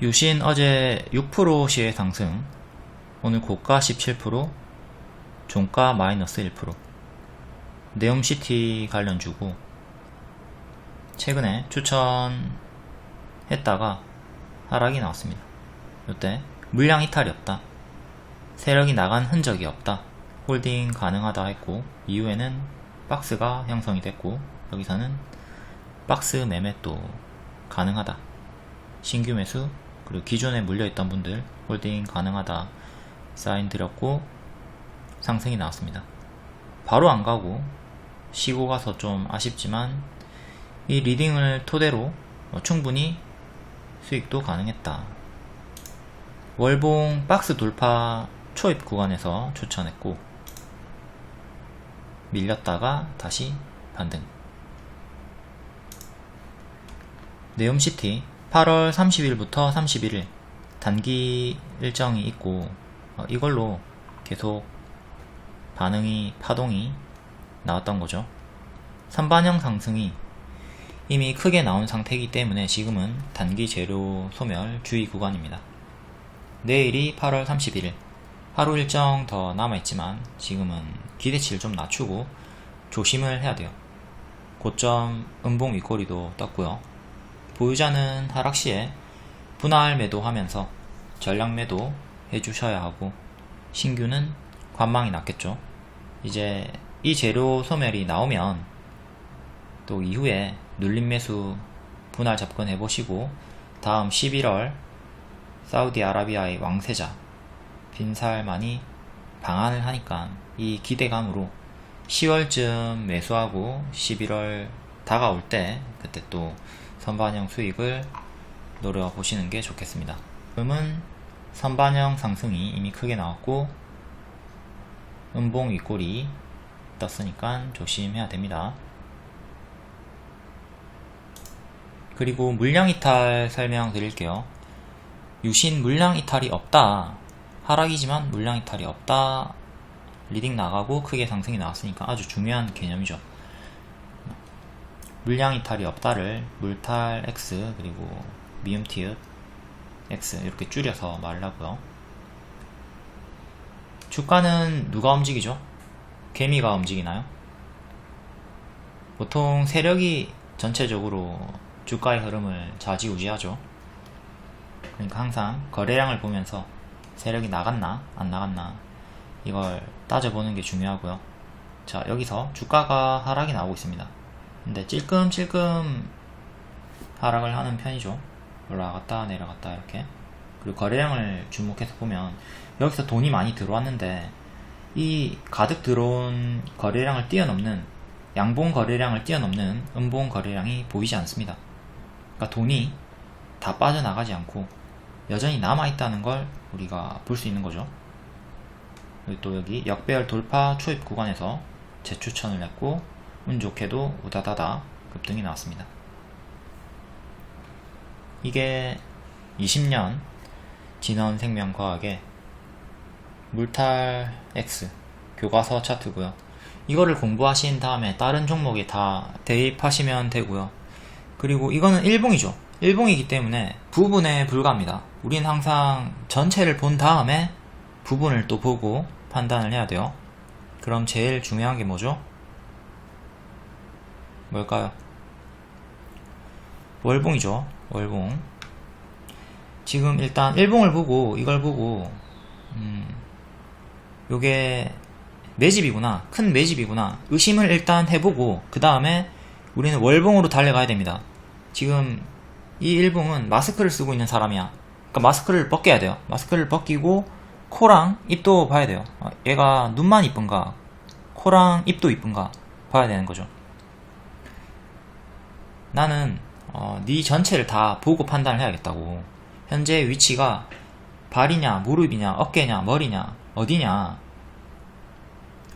유신 어제 6% 시의 상승, 오늘 고가 17%, 종가 마이너스 1%. 네옴시티 관련주고 최근에 추천했다가 하락이 나왔습니다. 이때 물량 이탈이 없다, 세력이 나간 흔적이 없다, 홀딩 가능하다 했고, 이후에는 박스가 형성이 됐고, 여기서는 박스 매매 또 가능하다, 신규 매수, 그리고 기존에 물려있던 분들 홀딩 가능하다 사인 드렸고 상승이 나왔습니다. 바로 안 가고 쉬고 가서 좀 아쉽지만 이 리딩을 토대로 충분히 수익도 가능했다. 월봉 박스 돌파 초입 구간에서 추천했고 밀렸다가 다시 반등. 네옴시티 8월 30일부터 31일 단기 일정이 있고 이걸로 계속 파동이 나왔던 거죠. 선반영 상승이 이미 크게 나온 상태이기 때문에 지금은 단기 재료 소멸 주의 구간입니다. 내일이 8월 31일, 하루 일정 더 남아있지만 지금은 기대치를 좀 낮추고 조심을 해야 돼요. 고점 음봉 윗꼬리도 떴고요. 보유자는 하락시에 분할 매도하면서 전량 매도 해주셔야 하고, 신규는 관망이 났겠죠. 이제 이 재료 소멸이 나오면 또 이후에 눌림 매수 분할 접근 해보시고, 다음 11월 사우디아라비아의 왕세자 빈살만이 방한을 하니까 이 기대감으로 10월쯤 매수하고 11월 다가올 때 그때 또 선반영 수익을 노려보시는 게 좋겠습니다. 지금은 선반영 상승이 이미 크게 나왔고 음봉 윗꼬리 떴으니까 조심해야 됩니다. 그리고 물량 이탈 설명드릴게요. 유신 물량 이탈이 없다, 하락이지만 물량 이탈이 없다, 리딩 나가고 크게 상승이 나왔으니까 아주 중요한 개념이죠. 물량 이탈이 없다를 물탈 X 그리고 미음티읕 X 이렇게 줄여서 말을 하고요. 주가는 누가 움직이죠? 개미가 움직이나요? 보통 세력이 전체적으로 주가의 흐름을 좌지우지하죠. 그러니까 항상 거래량을 보면서 세력이 나갔나 안 나갔나 이걸 따져보는 게 중요하고요. 자, 여기서 주가가 하락이 나오고 있습니다. 근데 찔끔찔끔 하락을 하는 편이죠. 올라갔다 내려갔다 이렇게. 그리고 거래량을 주목해서 보면 여기서 돈이 많이 들어왔는데 이 가득 들어온 거래량을 뛰어넘는, 양봉 거래량을 뛰어넘는 음봉 거래량이 보이지 않습니다. 그러니까 돈이 다 빠져나가지 않고 여전히 남아있다는 걸 우리가 볼 수 있는 거죠. 또 여기 역배열 돌파 초입 구간에서 재추천을 했고 운 좋게도 우다다다 급등이 나왔습니다. 이게 20년 진원생명과학의 물탈 X 교과서 차트고요. 이거를 공부하신 다음에 다른 종목에 다 대입하시면 되고요. 그리고 이거는 일봉이죠. 일봉이기 때문에 부분에 불과합니다. 우린 항상 전체를 본 다음에 부분을 또 보고 판단을 해야 돼요. 그럼 제일 중요한 게 뭐죠? 뭘까요? 월봉이죠. 월봉. 지금 일단 일봉을 보고 이걸 보고 요게 매집이구나, 큰 매집이구나 의심을 일단 해보고 그 다음에 우리는 월봉으로 달려가야 됩니다. 지금 이 일봉은 마스크를 쓰고 있는 사람이야. 그러니까 마스크를 벗겨야 돼요. 마스크를 벗기고 코랑 입도 봐야 돼요. 얘가 눈만 이쁜가 코랑 입도 이쁜가 봐야 되는 거죠. 나는 네 전체를 다 보고 판단을 해야겠다고. 현재 위치가 발이냐 무릎이냐 어깨냐 머리냐 어디냐,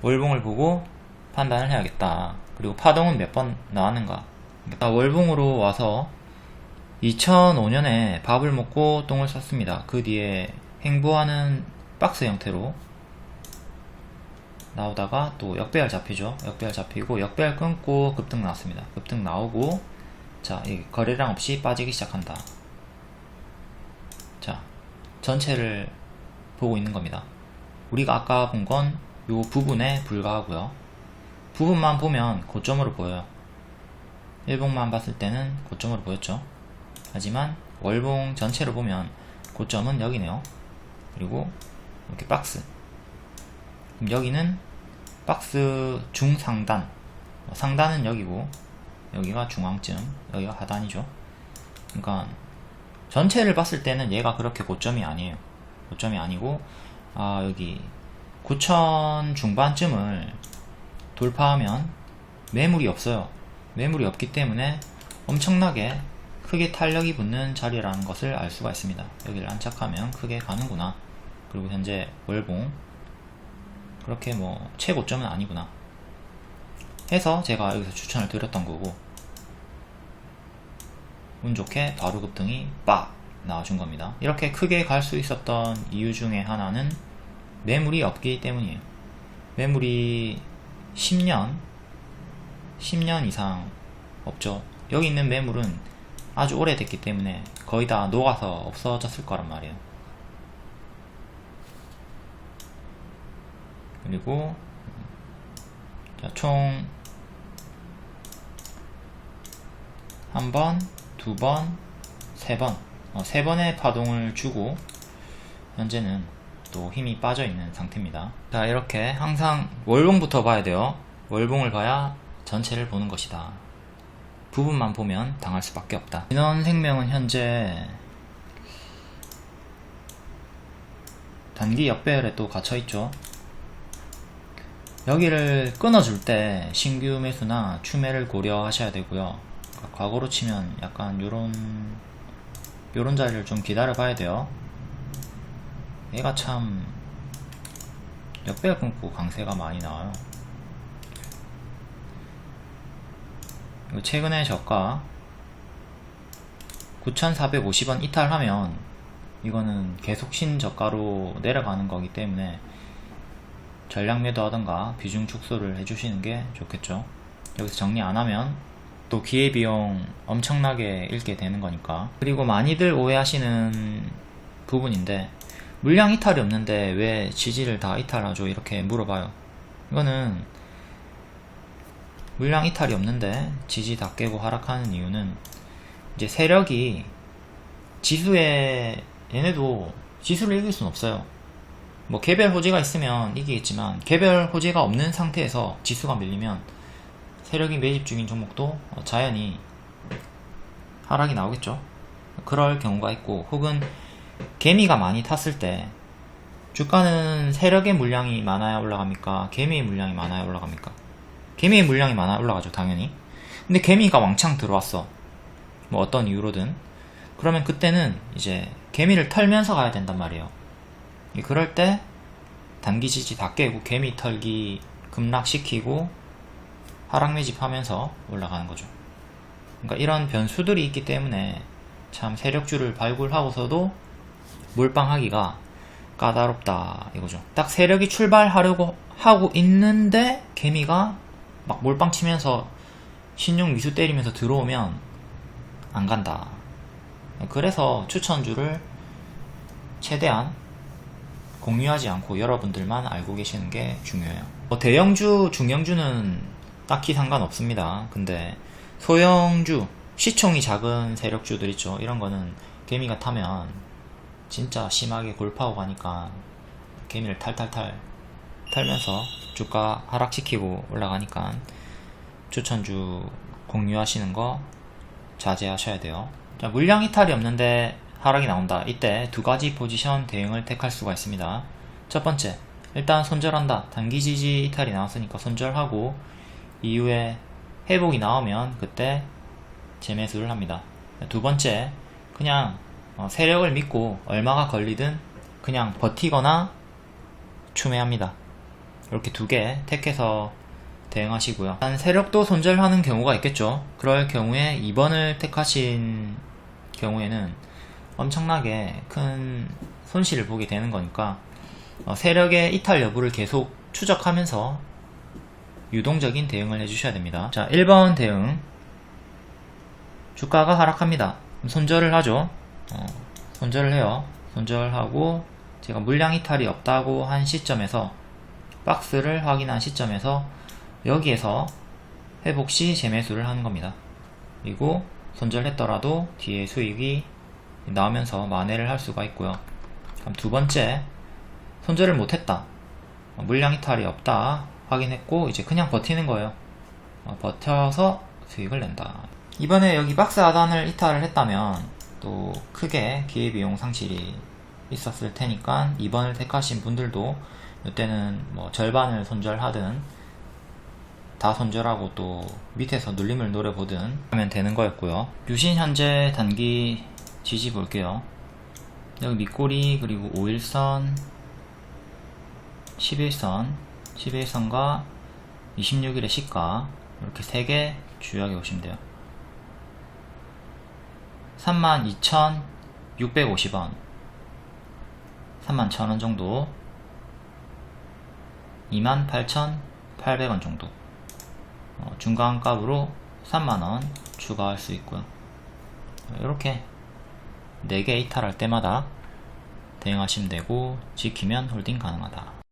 월봉을 보고 판단을 해야겠다. 그리고 파동은 몇 번 나왔는가. 그러니까 월봉으로 와서 2005년에 밥을 먹고 똥을 쌌습니다. 그 뒤에 행보하는 박스 형태로 나오다가 또 역배열 잡히죠. 역배열 잡히고 역배열 끊고 급등 나왔습니다. 급등 나오고 자, 이 거래량 없이 빠지기 시작한다. 전체를 보고 있는 겁니다. 우리가 아까 본 건 요 부분에 불과하고요. 부분만 보면 고점으로 보여요. 일봉만 봤을 때는 고점으로 보였죠. 하지만 월봉 전체로 보면 고점은 여기네요. 그리고 이렇게 박스, 그럼 여기는 박스 중상단, 상단은 여기고 여기가 중앙쯤, 여기가 하단이죠. 그러니까 전체를 봤을 때는 얘가 그렇게 고점이 아니에요. 고점이 아니고 여기 9천 중반쯤을 돌파하면 매물이 없어요. 매물이 없기 때문에 엄청나게 크게 탄력이 붙는 자리라는 것을 알 수가 있습니다. 여기를 안착하면 크게 가는구나. 그리고 현재 월봉 그렇게 뭐 최고점은 아니구나 해서 제가 여기서 추천을 드렸던 거고, 운 좋게 바로 급등이 빡 나와준 겁니다. 이렇게 크게 갈 수 있었던 이유 중에 하나는 매물이 없기 때문이에요. 매물이 10년 이상 없죠. 여기 있는 매물은 아주 오래됐기 때문에 거의 다 녹아서 없어졌을 거란 말이에요. 그리고 총 한 번, 두 번, 세 번, 세 번의 파동을 주고 현재는 또 힘이 빠져있는 상태입니다. 자, 이렇게 항상 월봉부터 봐야 돼요. 월봉을 봐야 전체를 보는 것이다. 부분만 보면 당할 수밖에 없다. 민원생명은 현재 단기 역배열에 또 갇혀있죠. 여기를 끊어줄 때 신규 매수나 추매를 고려하셔야 되고요. 과거로 치면 약간 요런 자리를 좀 기다려 봐야 돼요. 얘가 참 역배열 끊고 강세가 많이 나와요. 최근에 저가 9,450원 이탈하면 이거는 계속 신저가로 내려가는 거기 때문에 전략 매도 하던가 비중 축소를 해주시는 게 좋겠죠. 여기서 정리 안 하면 또 기회비용 엄청나게 잃게 되는 거니까. 그리고 많이들 오해하시는 부분인데, 물량 이탈이 없는데 왜 지지를 다 이탈하죠? 이렇게 물어봐요. 이거는 물량 이탈이 없는데 지지 다 깨고 하락하는 이유는 이제 세력이 지수에, 얘네도 지수를 이길 수는 없어요. 뭐 개별 호재가 있으면 이기겠지만 개별 호재가 없는 상태에서 지수가 밀리면 세력이 매집 중인 종목도 자연히 하락이 나오겠죠. 그럴 경우가 있고, 혹은 개미가 많이 탔을 때 주가는 세력의 물량이 많아야 올라갑니까? 개미의 물량이 많아야 올라갑니까? 개미의 물량이 많아야 올라가죠, 당연히. 근데 개미가 왕창 들어왔어, 뭐 어떤 이유로든. 그러면 그때는 이제 개미를 털면서 가야 된단 말이에요. 그럴 때 단기 지지 다 깨고 개미 털기 급락시키고 하락 매집하면서 올라가는 거죠. 그러니까 이런 변수들이 있기 때문에 참 세력주를 발굴하고서도 몰빵하기가 까다롭다 이거죠. 딱 세력이 출발하려고 하고 있는데 개미가 막 몰빵 치면서 신용 미수 때리면서 들어오면 안 간다. 그래서 추천주를 최대한 공유하지 않고 여러분들만 알고 계시는 게 중요해요. 대형주, 중형주는 딱히 상관없습니다. 근데 소형주, 시총이 작은 세력주들 있죠. 이런 거는 개미가 타면 진짜 심하게 골파고 가니까 개미를 탈탈탈 털면서 주가 하락시키고 올라가니까 추천주 공유하시는 거 자제하셔야 돼요. 자, 물량 이탈이 없는데 하락이 나온다. 이때 두 가지 포지션 대응을 택할 수가 있습니다. 첫 번째, 일단 손절한다. 단기 지지 이탈이 나왔으니까 손절하고 이후에 회복이 나오면 그때 재매수를 합니다. 두 번째, 그냥 세력을 믿고 얼마가 걸리든 그냥 버티거나 추매합니다. 이렇게 두 개 택해서 대응하시고요. 세력도 손절하는 경우가 있겠죠. 그럴 경우에 2번을 택하신 경우에는 엄청나게 큰 손실을 보게 되는 거니까 세력의 이탈 여부를 계속 추적하면서 유동적인 대응을 해주셔야 됩니다. 자, 1번 대응, 주가가 하락합니다. 손절을 하죠. 손절을 해요. 손절하고 제가 물량 이탈이 없다고 한 시점에서 박스를 확인한 시점에서 여기에서 회복 시 재매수를 하는 겁니다. 그리고 손절했더라도 뒤에 수익이 나오면서 만회를 할 수가 있고요. 그럼 두 번째, 손절을 못했다, 물량 이탈이 없다 확인했고 이제 그냥 버티는 거예요. 버텨서 수익을 낸다. 이번에 여기 박스 하단을 이탈을 했다면 또 크게 기회비용 상실이 있었을 테니까 2번을 택하신 분들도 이때는 뭐 절반을 손절하든 다 손절하고 또 밑에서 눌림을 노려보든 하면 되는 거였고요. 유신 현재 단기 지지 볼게요. 여기 밑꼬리, 그리고 5일선, 11선과 26일의 시가, 이렇게 3개 주요하게 보시면 돼요. 32,650원, 31,000원 정도, 28,800원 정도, 중간값으로 3만원 추가할 수 있고요. 이렇게 4개 이탈할 때마다 대응하시면 되고 지키면 홀딩 가능하다.